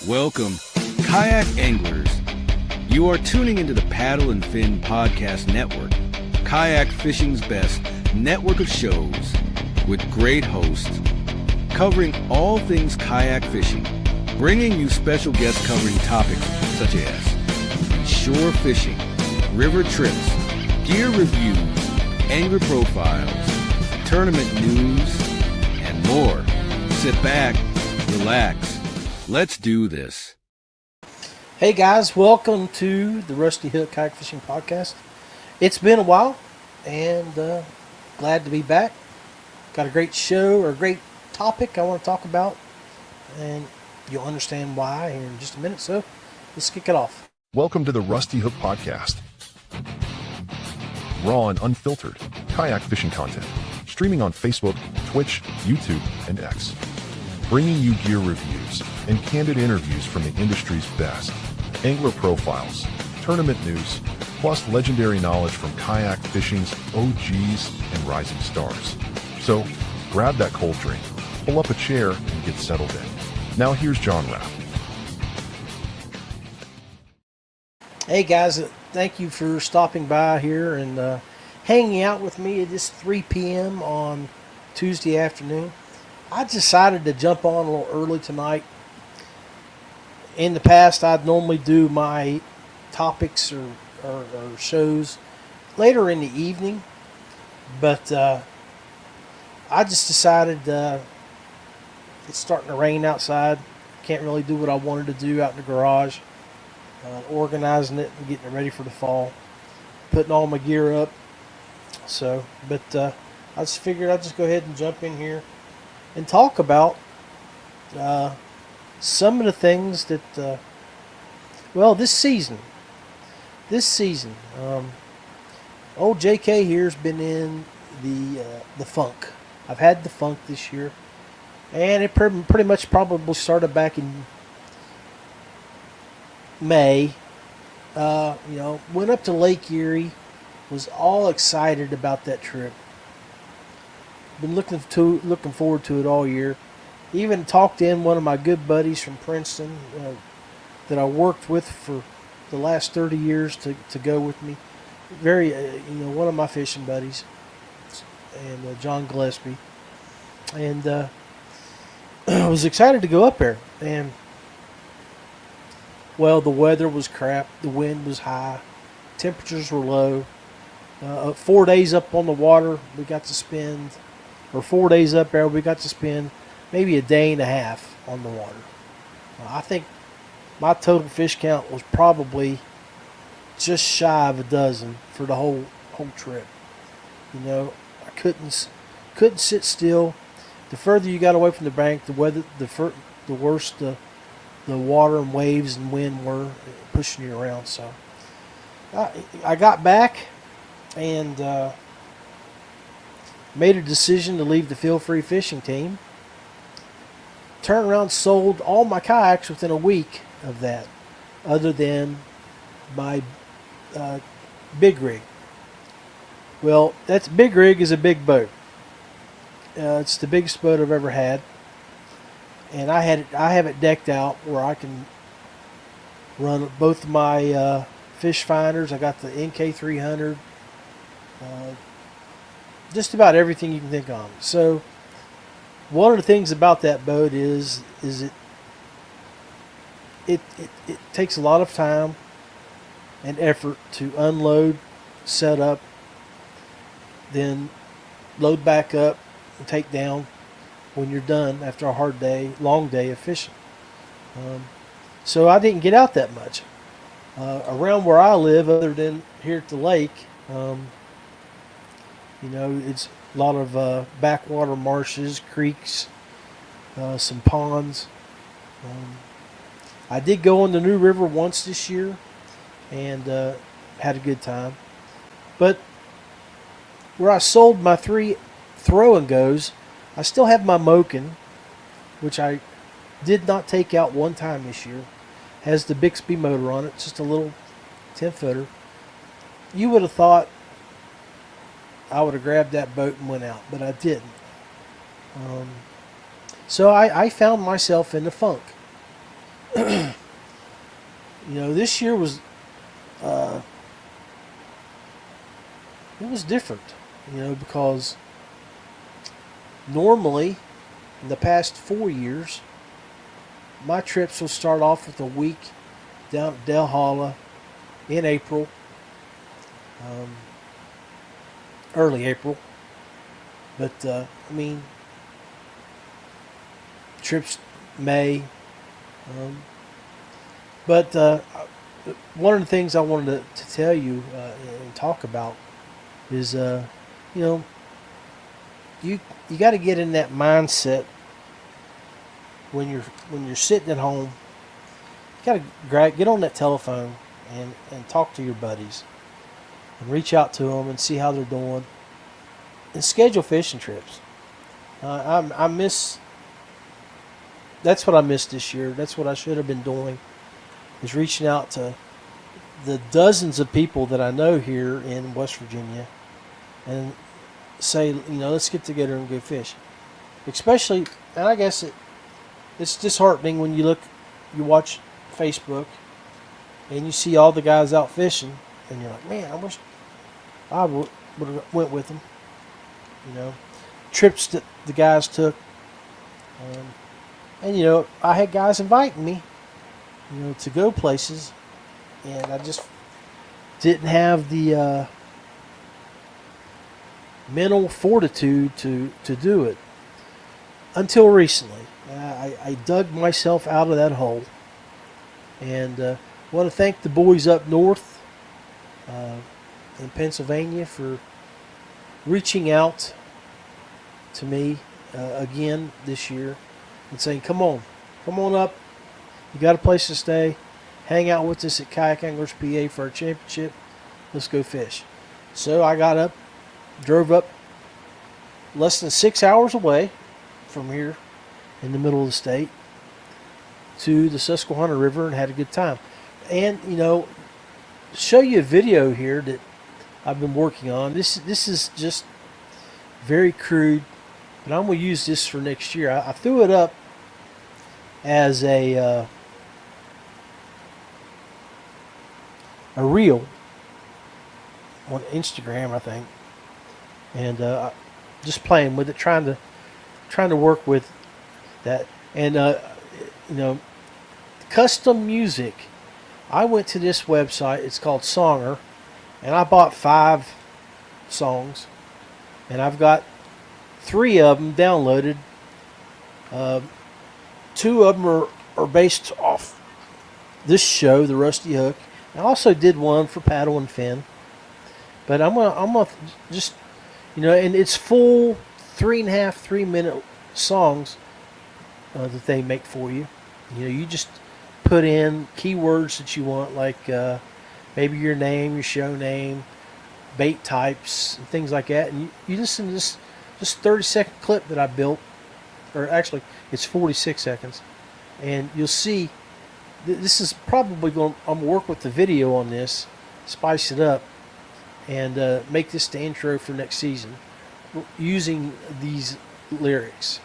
Welcome, Kayak Anglers. You are tuning into the Paddle and Fin Podcast Network, Kayak Fishing's best network of shows with great hosts covering all things kayak fishing, bringing you special guests covering topics such as shore fishing, river trips, gear reviews, angler profiles, tournament news, and more. Sit back, relax. Let's do this. Hey guys, welcome to the Rusty Hook Kayak Fishing Podcast. It's been a while, and glad to be back. Got a great show, or a great topic I want to talk about, and you'll understand why here in just a minute, so let's kick it off. Welcome to the Rusty Hook Podcast. Raw and unfiltered kayak fishing content, streaming on Facebook, Twitch, YouTube, and X. Bringing you gear reviews and candid interviews from the industry's best, angler profiles, tournament news, plus legendary knowledge from kayak fishing's OGs and rising stars. So, grab that cold drink, pull up a chair, and get settled in. Now here's John Rapp. Hey guys, thank you for stopping by here and hanging out with me at this 3 p.m. on Tuesday afternoon. I decided to jump on a little early tonight. In the past, I'd normally do my topics or shows later in the evening, but I just decided it's starting to rain outside. Can't really do what I wanted to do out in the garage, organizing it and getting it ready for the fall, putting all my gear up. So, but I just figured I'd just go ahead and jump in here and talk about some of the things that, this season, old JK here's been in the funk. I've had the funk this year, and it pretty much probably started back in May. Went up to Lake Erie, was all excited about that trip. Been looking forward to it all year. Even talked in one of my good buddies from Princeton that I worked with for the last 30 years to go with me. Very, one of my fishing buddies, and John Gillespie. And I was excited to go up there. And, well, the weather was crap. The wind was high. Temperatures were low. 4 days up on the water, we got to spend, or 4 days up there, we got to spend maybe a day and a half on the water. I think my total fish count was probably just shy of a dozen for the whole trip. I couldn't sit still. The further you got away from the bank, the worse the water and waves and wind were pushing you around. So I got back and made a decision to leave the Feel Free Fishing team. Turned around, sold all my kayaks within a week of that, other than my big rig. Well, that's big rig is a big boat. It's the biggest boat I've ever had, and I have it decked out where I can run both of my fish finders. I got the NK300. Just about everything you can think of. So one of the things about that boat is it takes a lot of time and effort to unload, set up, then load back up and take down when you're done after a long day of fishing. So I didn't get out that much. Around where I live, other than here at the lake, it's a lot of backwater marshes, creeks, some ponds. I did go on the New River once this year and had a good time. But where I sold my 3 throw and goes, I still have my Moken, which I did not take out one time this year, has the Bixby motor on it, just a little 10-footer. You would have thought I would have grabbed that boat and went out, but I didn't. So I found myself in the funk. This year was it was different, because normally in the past 4 years, my trips will start off with a week down at Del Holla in April, early April. But trips May. But one of the things I wanted to tell you and talk about is, you got to get in that mindset when you're sitting at home. You got to get on that telephone and talk to your buddies and reach out to them and see how they're doing and schedule fishing trips. I miss. That's what I missed this year. That's what I should have been doing, is reaching out to the dozens of people that I know here in West Virginia and say, let's get together and go fish. Especially, and I guess it's disheartening when you watch Facebook and you see all the guys out fishing and you're like, man, I wish I would have went with them. Trips that the guys took. And I had guys inviting me, to go places, and I just didn't have the mental fortitude to do it until recently. I dug myself out of that hole, and want to thank the boys up north in Pennsylvania for reaching out to me again this year and saying, come on up. You got a place to stay. Hang out with us at Kayak Anglers PA for our championship. Let's go fish. So I got up, drove up less than 6 hours away from here in the middle of the state to the Susquehanna River and had a good time. And, show you a video here that I've been working on. This is just very crude, but I'm going to use this for next year. I threw it up as a reel on Instagram, I think, and just playing with it, trying to work with that, and custom music. I went to this website. It's called Songer, and I bought 5 songs, and I've got 3 of them downloaded. 2 of them are based off this show, The Rusty Hook. I also did one for Paddle and Fin. But I'm gonna just, and it's full 3.5, 3-minute songs that they make for you. You just put in keywords that you want, like maybe your name, your show name, bait types, and things like that. And you listen to this 30-second clip that I built, or actually it's 46 seconds, and you'll see this is probably I'm going to work with the video on this, spice it up, and make this the intro for next season using these lyrics.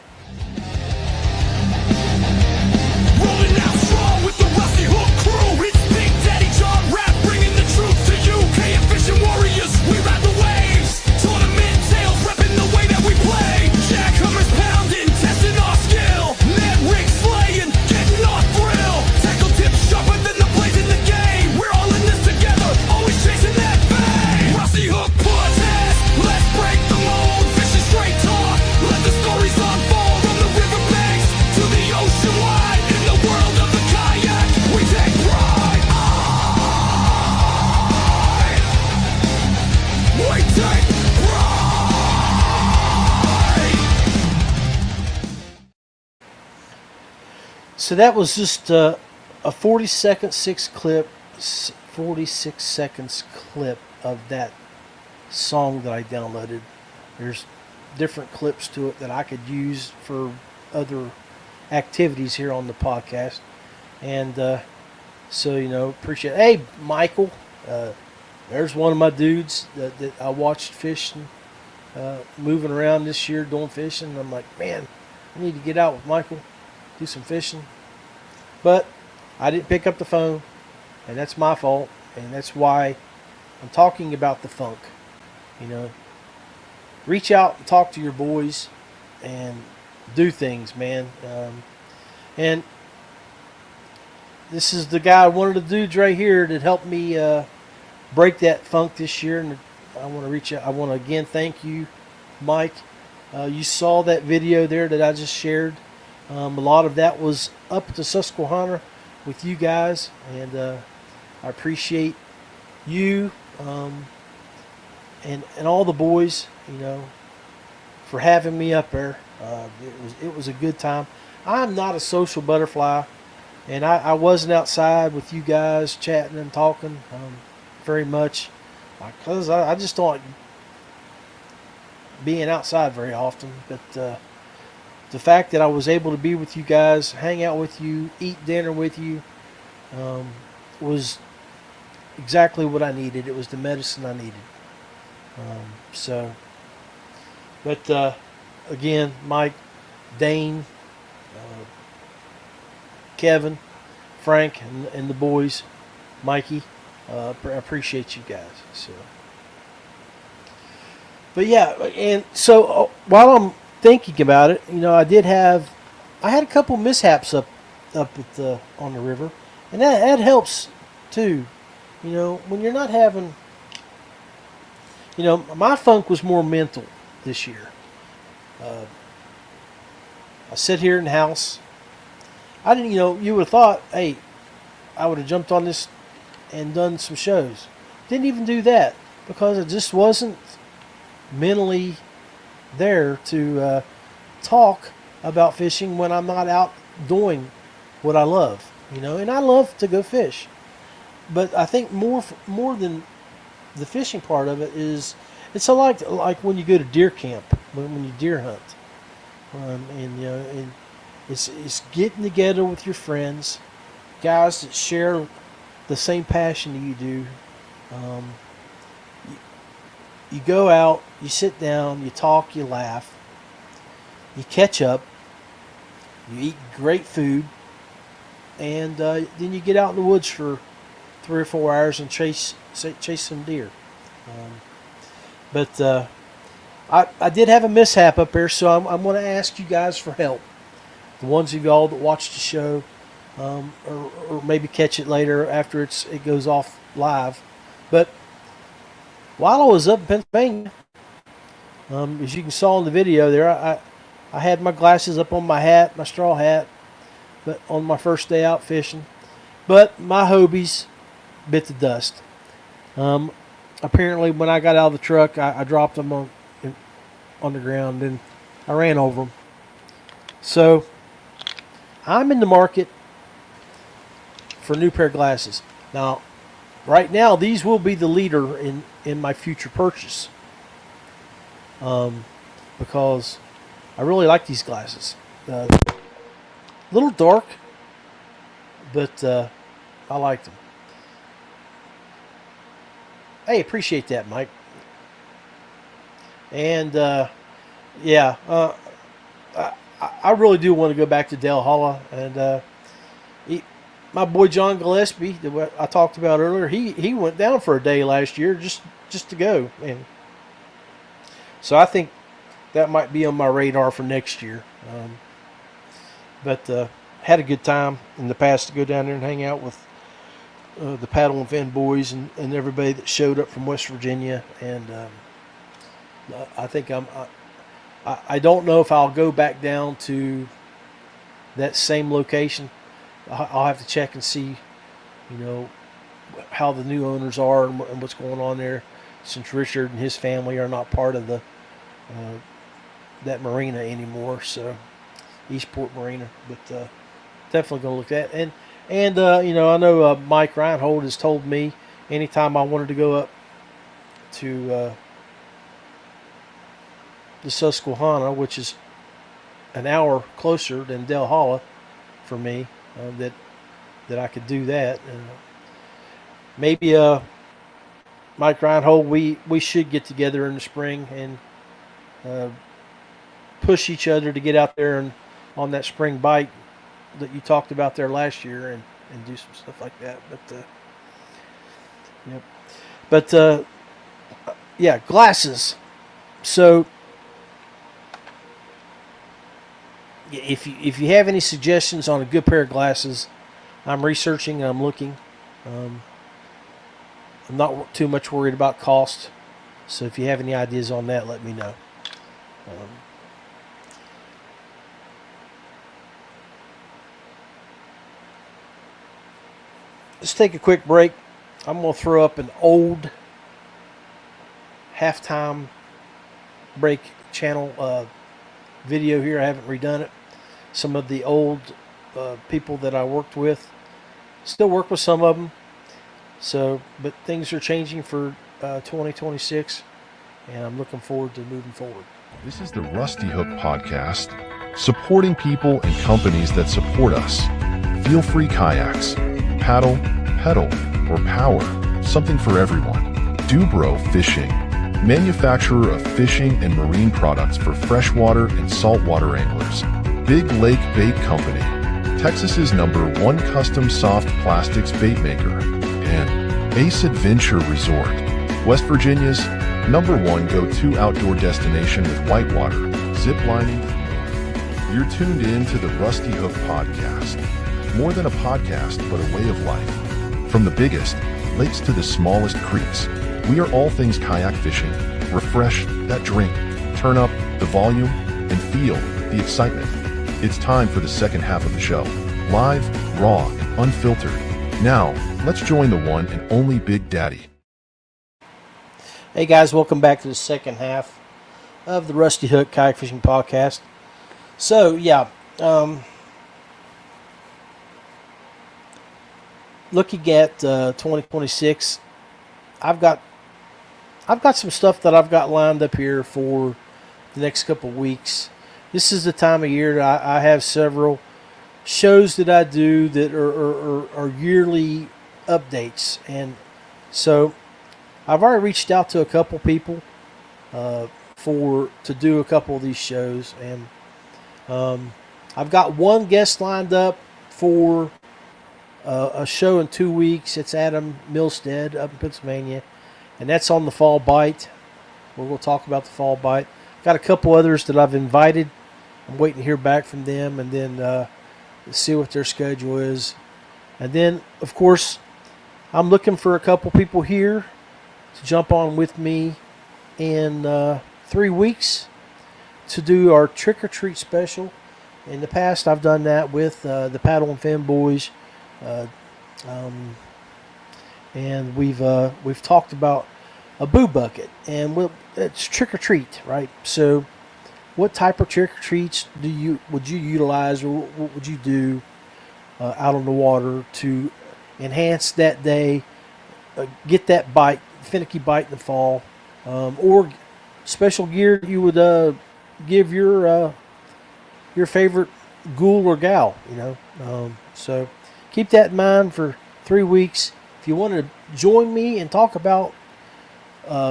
Rolling out strong with the Rusty Hook crew. It's Big Daddy John Rapp bringing the truth to you. Kayak fishing warriors, we ride the waves. Tournament tails repping the way that we play. Jackhammers pounding, testing our skill. Mad rigs slaying, getting our thrill. Tackle tips sharper than the blades in the game. We're all in this together, always chasing that fame. Rusty Hook podcast, let's break the mold. Fishing straight talk, let the stories unfold. From the riverbanks to the ocean wide. In the world of the kayak, we take pride. We take pride. So that was just a 46 seconds clip of that song that I downloaded. There's different clips to it that I could use for other activities here on the podcast. And so, appreciate it. Hey, Michael, there's one of my dudes that I watched fishing, moving around this year doing fishing. And I'm like, man, I need to get out with Michael, do some fishing. But I didn't pick up the phone, and that's my fault, and that's why I'm talking about the funk. Reach out and talk to your boys and do things, man. And this is the guy, one of the dudes right here that helped me break that funk this year. And I want to reach out. I want to again thank you, Mike. You saw that video there that I just shared. A lot of that was up to Susquehanna with you guys, and I appreciate you and all the boys, for having me up there. It was a good time. I'm not a social butterfly, and I wasn't outside with you guys chatting and talking very much, because I just don't like being outside very often. But the fact that I was able to be with you guys, hang out with you, eat dinner with you, was exactly what I needed. It was the medicine I needed. But again, Mike, Dane, Kevin, Frank, and the boys, Mikey, I appreciate you guys. But yeah, and so while I'm thinking about it, I had a couple mishaps up at on the river, and that helps too. When you're not having, my funk was more mental this year. I sit here in the house. I didn't, you would have thought, hey, I would have jumped on this and done some shows. Didn't even do that because I just wasn't mentally there to talk about fishing when I'm not out doing what I love, and I love to go fish. But I think more than the fishing part of it is, it's like when you go to deer camp, when you deer hunt, and it's getting together with your friends, guys that share the same passion that you do. You go out, you sit down, you talk, you laugh, you catch up, you eat great food, and then you get out in the woods for 3 or 4 hours and chase some deer. But I did have a mishap up there, so I'm going to ask you guys for help. The ones of y'all that watch the show, or maybe catch it later after it goes off live. But while I was up in Pennsylvania, as you can saw in the video there, I had my glasses up on my hat, my straw hat, but on my first day out fishing. But my Hobies bit the dust. Apparently, when I got out of the truck, I dropped them on the ground, and I ran over them. So I'm in the market for a new pair of glasses. Now, right now, these will be the leader in my future purchase, because I really like these glasses. A little dark, but I like them. Hey, appreciate that, Mike. And yeah, I really do want to go back to Dale Holla, and my boy John Gillespie, that I talked about earlier, he went down for a day last year just to go, and so I think that might be on my radar for next year. But had a good time in the past to go down there and hang out with the Paddle and Fin boys and everybody that showed up from West Virginia, and I think I don't know if I'll go back down to that same location. I'll have to check and see, how the new owners are and what's going on there, since Richard and his family are not part of the that marina anymore. So Eastport Marina, but definitely gonna look at it. And I know Mike Reinhold has told me anytime I wanted to go up to the Susquehanna, which is an hour closer than Del Holla for me, that I could do that. Maybe Mike Reinhold, we should get together in the spring and push each other to get out there and on that spring bite that you talked about there last year and do some stuff like that. But yeah, glasses. So if you have any suggestions on a good pair of glasses, I'm researching and I'm looking. I'm not too much worried about cost. So if you have any ideas on that, let me know. Let's take a quick break. I'm going to throw up an old halftime break channel video here. I haven't redone it. Some of the old people that I worked with. Still work with some of them. But things are changing for 2026, and I'm looking forward to moving forward. This is the Rusty Hook Podcast, supporting people and companies that support us. Feel free kayaks, paddle, pedal, or power, something for everyone. DuBro Fishing, manufacturer of fishing and marine products for freshwater and saltwater anglers. Big Lake Bait Company, Texas's #1 custom soft plastics bait maker. And Ace Adventure Resort, West Virginia's #1 go-to outdoor destination with whitewater, zip lining. You're tuned in to the Rusty Hook Podcast. More than a podcast, but a way of life. From the biggest lakes to the smallest creeks, we are all things kayak fishing. Refresh that drink, turn up the volume, and feel the excitement. It's time for the second half of the show. Live, raw, and unfiltered. Now, let's join the one and only Big Daddy. Hey guys, welcome back to the second half of the Rusty Hook Kayak Fishing Podcast. So, yeah, looking at 2026, I've got some stuff that I've got lined up here for the next couple of weeks. This is the time of year that I have several shows that I do that are yearly updates, and so I've already reached out to a couple people to do a couple of these shows, and I've got one guest lined up for a show in 2 weeks. It's Adam Milstead up in Pennsylvania, and that's on the fall bite. We'll talk about the fall bite. Got a couple others that I've invited. I'm waiting to hear back from them, and then see what their schedule is. And then, of course, I'm looking for a couple people here to jump on with me in 3 weeks to do our trick-or-treat special. In the past, I've done that with the Paddle and Fin boys, and we've talked about a boo bucket, and it's trick-or-treat, right? So what type of trick-or-treats would you utilize, or what would you do out on the water to enhance that day, get that bite, finicky bite in the fall, or special gear you would give your favorite ghoul or gal, so keep that in mind for 3 weeks. If you want to join me and talk about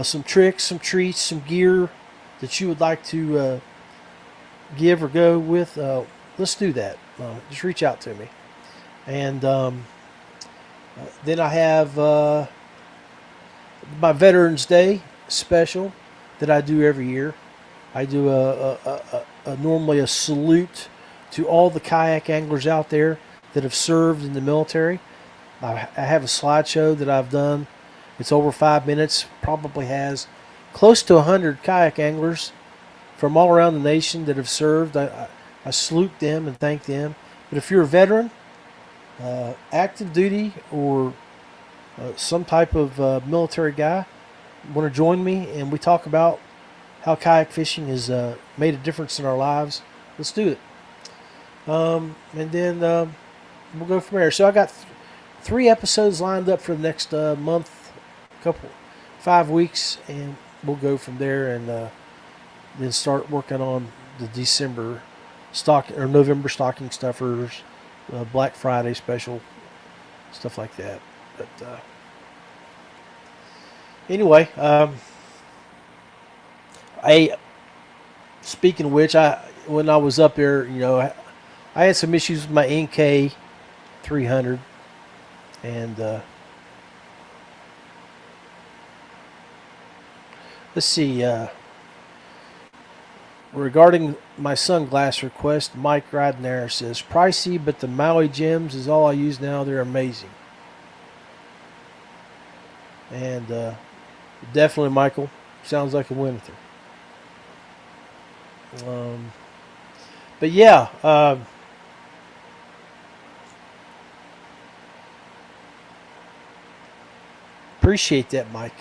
some tricks, some treats, some gear that you would like to give or go with, let's do that. Just reach out to me. And then I have my Veterans Day special that I do every year. I do normally a salute to all the kayak anglers out there that have served in the military. I have a slideshow that I've done. It's over 5 minutes. Probably has close to 100 kayak anglers from all around the nation that have served. I salute them and thank them. But if you're a veteran, active duty, or some type of military guy, want to join me and we talk about how kayak fishing has made a difference in our lives, let's do it. And then we'll go from there. So I got 3 episodes lined up for the next month, 5 weeks, and we'll go from there, and then start working on the December November stocking stuffers, Black Friday special, stuff like that. But anyway, speaking of which, when I was up there, I had some issues with my NK 300, and let's see. Regarding my sunglass request, Mike Rodnair says, pricey, but the Maui gems is all I use now. They're amazing. And definitely, Michael, sounds like a winner. But yeah, appreciate that, Mike.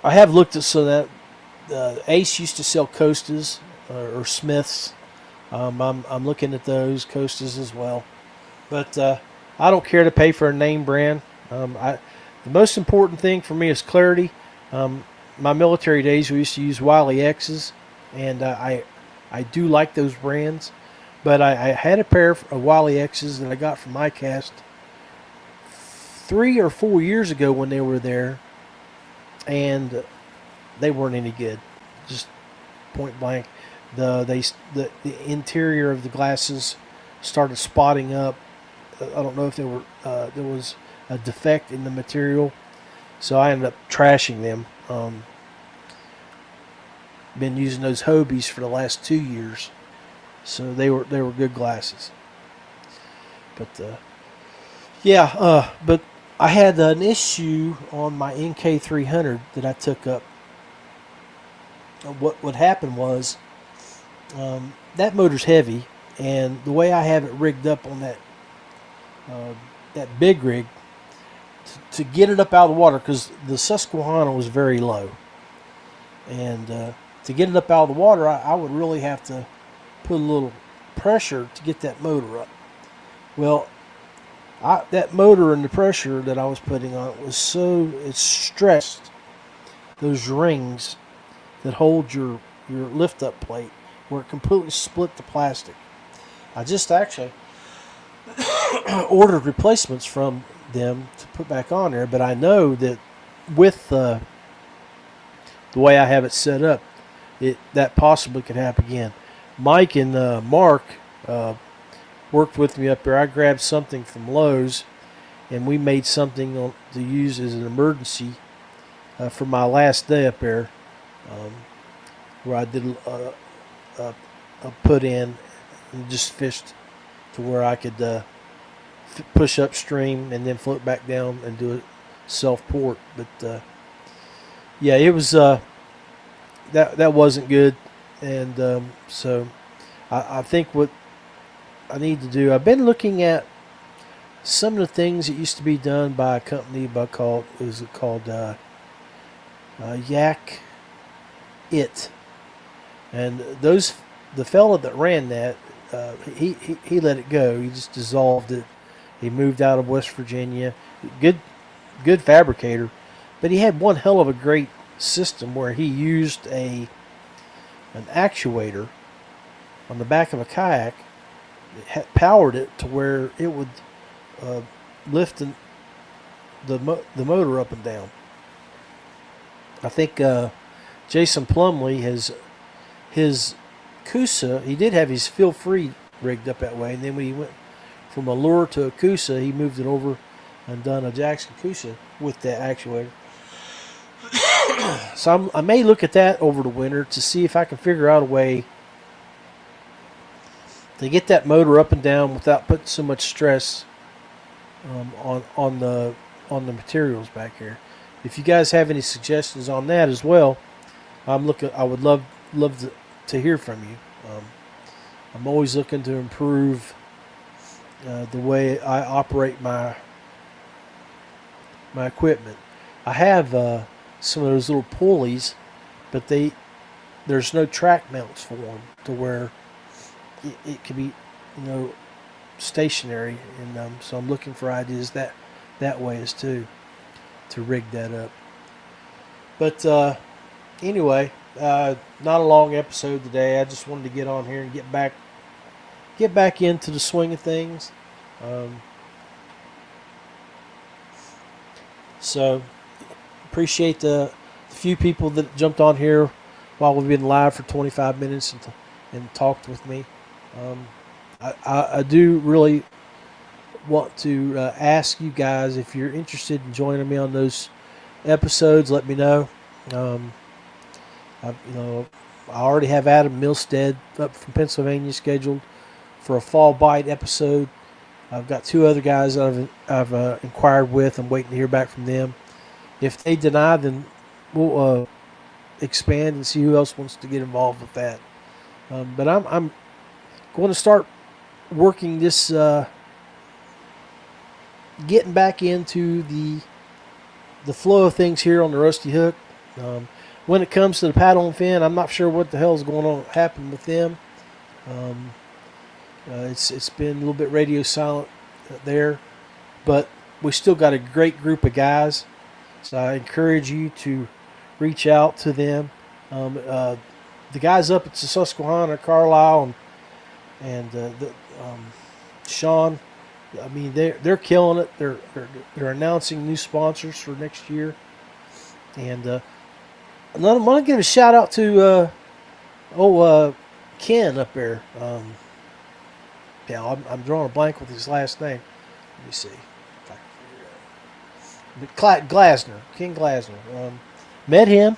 I have looked at so that Ace used to sell Costas or Smiths. I'm looking at those Costas as well, but I don't care to pay for a name brand. The most important thing for me is clarity. My military days, we used to use Wiley X's, and I do like those brands. But I had a pair of Wiley X's that I got from iCast 3 or 4 years ago when they were there, and they weren't any good. Just point blank. The interior of the glasses started spotting up. I don't know if there was a defect in the material, so I ended up trashing them. Been using those Hobies for the last 2 years, so they were good glasses. But but I had an issue on my NK300 that I took up. What happened was that motor's heavy, and the way I have it rigged up on that big rig, to get it up out of the water, because the Susquehanna was very low, and to get it up out of the water, I would really have to put a little pressure to get that motor up. Well, that motor and the pressure that I was putting on it was it stressed those rings that hold your lift up plate, where it completely split the plastic. I just actually ordered replacements from them to put back on there, but I know that with the way I have it set up, that possibly could happen again. Mike and Mark worked with me up there. I grabbed something from Lowe's, and we made something to use as an emergency for my last day up there, where I did a put in and just fished to where I could push upstream and then float back down and do a self-port. But yeah, it was that wasn't good, and so I think what I need to do, I've been looking at some of the things that used to be done by a company called Yak It, and the fella that ran that, he let it go. He just dissolved it. He moved out of West Virginia. Good fabricator, but he had one hell of a great system where he used an actuator on the back of a kayak, powered it to where it would lift the motor up and down. I think Jason Plumley has his Coosa. He did have his Feel Free rigged up that way, and then when he went from a lure to a Coosa, he moved it over and done a Jackson Coosa with that actuator. So I may look at that over the winter to see if I can figure out a way to get that motor up and down without putting so much stress on the materials back here. If you guys have any suggestions on that as well, I would love to hear from you. I'm always looking to improve the way I operate my equipment. I have some of those little pulleys, but there's no track mounts for them to where it can be stationary, and so I'm looking for ideas that way as to rig that up. But anyway, Not a long episode today. I just wanted to get on here and get back into the swing of things. So appreciate the few people that jumped on here while we've been live for 25 minutes and talked with me. I do really want to ask you guys if you're interested in joining me on those episodes. Let me know. I already have Adam Milstead up from Pennsylvania scheduled for a fall bite episode. I've got 2 other guys that I've inquired with. I'm waiting to hear back from them. If they deny, then we'll expand and see who else wants to get involved with that. But I'm going to start working this, getting back into the flow of things here on the Rusty Hook. When it comes to the paddle and fin, I'm not sure what the hell is going on happen with them. It's been a little bit radio silent there, but we still got a great group of guys. So I encourage you to reach out to them. The guys up at the Susquehanna, Carlisle, and Sean. I mean, they're killing it. They're announcing new sponsors for next year, and I want to give a shout out to Ken up there. I'm drawing a blank with his last name. Let me see if I can figure it out. Glasner, Ken Glasner. Met him.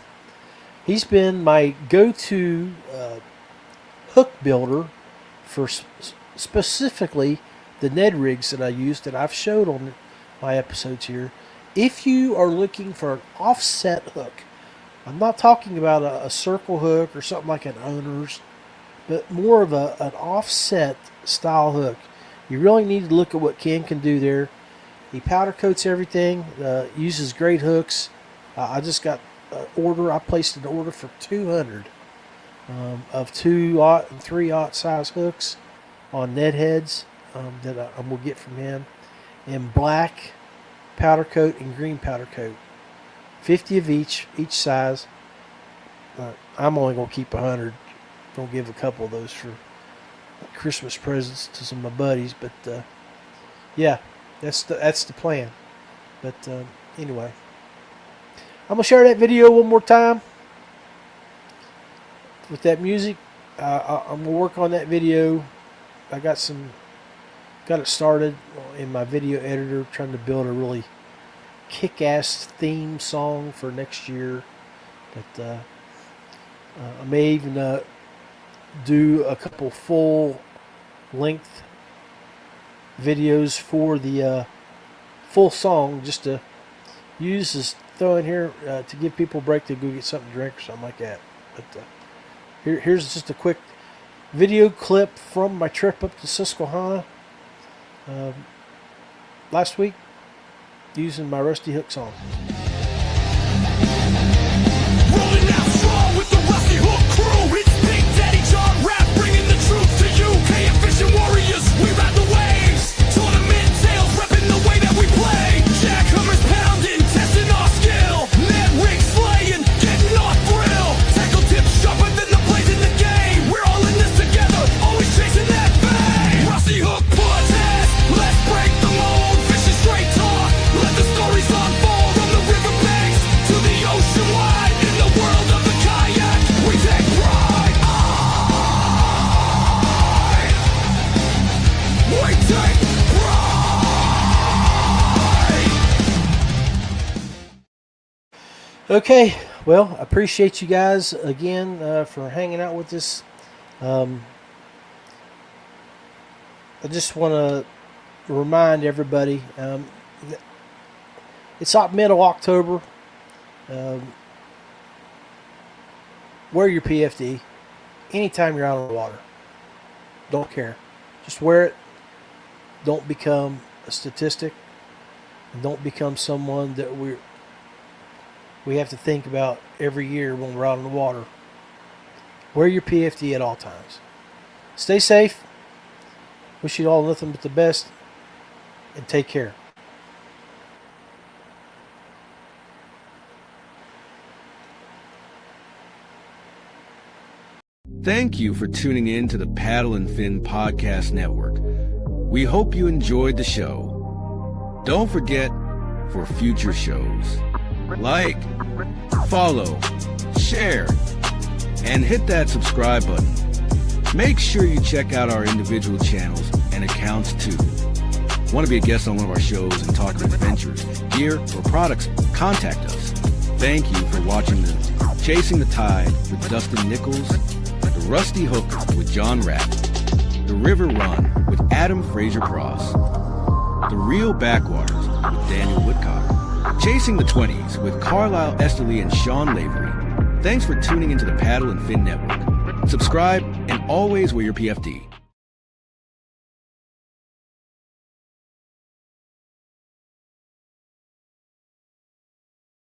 He's been my go-to hook builder for specifically the Ned rigs that I use that I've showed on my episodes here. If you are looking for an offset hook, I'm not talking about a circle hook or something like an owner's, but more of an offset style hook. You really need to look at what Ken can do there. He powder coats everything, uses great hooks. I just got an order. I placed an order for 200 of 2/0 and 3/0 size hooks on Ned heads that I'm going to get from him in black powder coat and green powder coat. 50 of each size. I'm only going to keep 100. Going to give a couple of those for Christmas presents to some of my buddies. But yeah, that's the plan. But anyway, I'm going to share that video one more time with that music. I'm going to work on that video. I got it started in my video editor, trying to build a really kick-ass theme song for next year. But I may even do a couple full-length videos for the full song, just to use as throw in here to give people a break to go get something to drink or something like that. But here's just a quick video clip from my trip up to Susquehanna last week, using my Rusty Hook song. Rolling out strong with the Rusty Hook crew. It's Big Daddy John Rapp bringing the truth to you. Kayak fishing warriors, we ride the waves. Tournament tails repping the way that we play. Jackhammers pounding, testing our skill. Net rig slaying, getting off grill. Tackle tips sharper than the blades in the game. We're all in this together, always chasing that fame. Rusty Hook podcast, let's break the mold. Fishing straight talk, let the stories unfold. From the riverbanks to the ocean wide, in the world of the kayak, we take pride. We take pride. Okay, well, I appreciate you guys again for hanging out with us. I just want to remind everybody, it's up middle October. Wear your PFD anytime you're out on the water. Don't care. Just wear it. Don't become a statistic. And don't become someone that we have to think about every year when we're out on the water. Wear your PFD at all times. Stay safe. Wish you all nothing but the best. And take care. Thank you for tuning in to the Paddle and Fin Podcast Network. We hope you enjoyed the show. Don't forget, for future shows, like, follow, share, and hit that subscribe button. Make sure you check out our individual channels and accounts too. Want to be a guest on one of our shows and talk about adventures, gear, or products? Contact us. Thank you for watching the Chasing the Tide with Dustin Nichols, The Rusty Hook with John Rapp, The River Run with Adam Fraser Cross, The Real Backwaters with Daniel Woodcock, Chasing the 20s with Carlisle Esterly and Sean Lavery. Thanks for tuning into the Paddle and Fin Network. Subscribe and always wear your PFD.